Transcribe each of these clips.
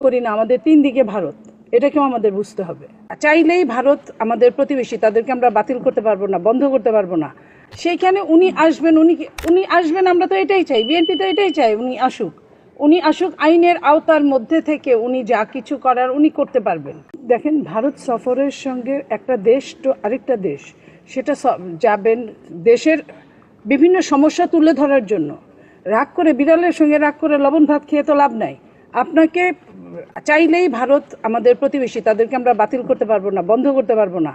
করি না আমাদের তিন দিকে ভারত, এটাকেও আমাদের বুঝতে হবে। চাইলেই ভারত আমাদের প্রতিবেশী, তাদেরকে আমরা বাতিল করতে পারবো না, বন্ধ করতে পারবো না। সেইখানে উনি আসবেন, আমরা তো এটাই চাই, বিএনপি তো এটাই চাই উনি আসুক, আইনের আওতার মধ্যে থেকে উনি যা কিছু করার উনি করতে পারবেন। দেখেন, ভারত সফরের সঙ্গে একটা দেশ তো আরেকটা দেশ, সেটা যাবেন দেশের বিভিন্ন সমস্যা তুলে ধরার জন্য। রাগ করে, বিড়ালের সঙ্গে রাগ করে লবণ ভাত খেয়ে তো লাভ নাই। আপনাকে চাইলেই ভারত আমাদের প্রতিবেশী, তাদেরকে আমরা বাতিল করতে পারবো না, বন্ধ করতে পারবো না।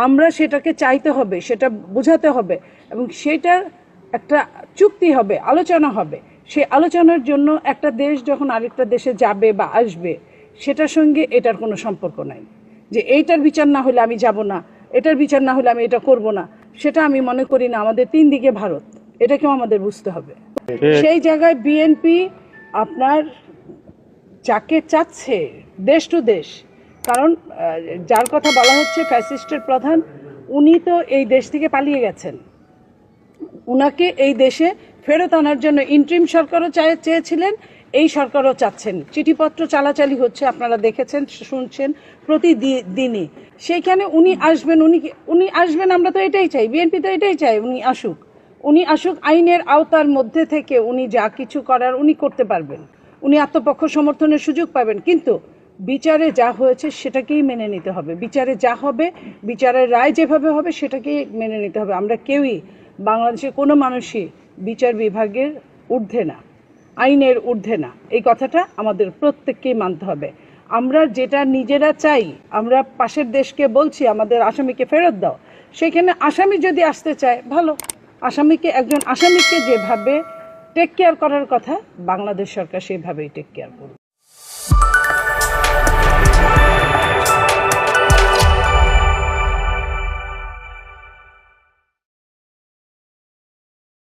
আমরা সেটাকে চাইতে হবে, সেটা বোঝাতে হবে, এবং সেটার একটা চুক্তি হবে, আলোচনা হবে। সেই আলোচনার জন্য একটা দেশ যখন আরেকটা দেশে যাবে বা আসবে, সেটার সঙ্গে এটার কোনো সম্পর্ক নাই। যে এইটার বিচার না হলে আমি যাব না, এটার বিচার না হলে আমি এটা করব না, সেটা আমি মনে করি না। আমাদের তিন দিকে ভারত, এটাকেও আমাদের বুঝতে হবে। সেই জায়গায় বিএনপি আপনার যাকে চাচ্ছে দেশ টু দেশ, কারণ যার কথা বলা হচ্ছে ফ্যাসিস্টের প্রধান, উনি তো এই দেশ থেকে পালিয়ে গেছেন। উনাকে এই দেশে ফেরত আনার জন্য ইন্ট্রিম সরকারও চেয়েছিলেন, এই সরকারও চাচ্ছেন। চিঠিপত্র চালাচালি হচ্ছে, আপনারা দেখেছেন, শুনছেন প্রতিদিনই। সেইখানে উনি আসবেন, আমরা তো এটাই চাই, বিএনপি তো এটাই চাই উনি আসুক, আইনের আওতার মধ্যে থেকে উনি যা কিছু করার উনি করতে পারবেন। উনি আত্মপক্ষ সমর্থনের সুযোগ পাবেন, কিন্তু বিচারে যা হয়েছে সেটাকেই মেনে নিতে হবে। বিচারে যা হবে, বিচারের রায় যেভাবে হবে সেটাকেই মেনে নিতে হবে। আমরা কেউই, বাংলাদেশের কোনো মানুষই বিচার বিভাগের ঊর্ধ্বে না, আইনের ঊর্ধ্বে না। এই কথাটা আমাদের প্রত্যেককেই মানতে হবে। আমরা যেটা নিজেরা চাই, আমরা পাশের দেশকে বলছি আমাদের আসামিকে ফেরত দাও, সেখানে আসামি যদি আসতে চায় ভালো, একজন আসামিকে যেভাবে টেক কেয়ার করার কথা বাংলাদেশ সরকার সেভাবেই টেক কেয়ার করবে।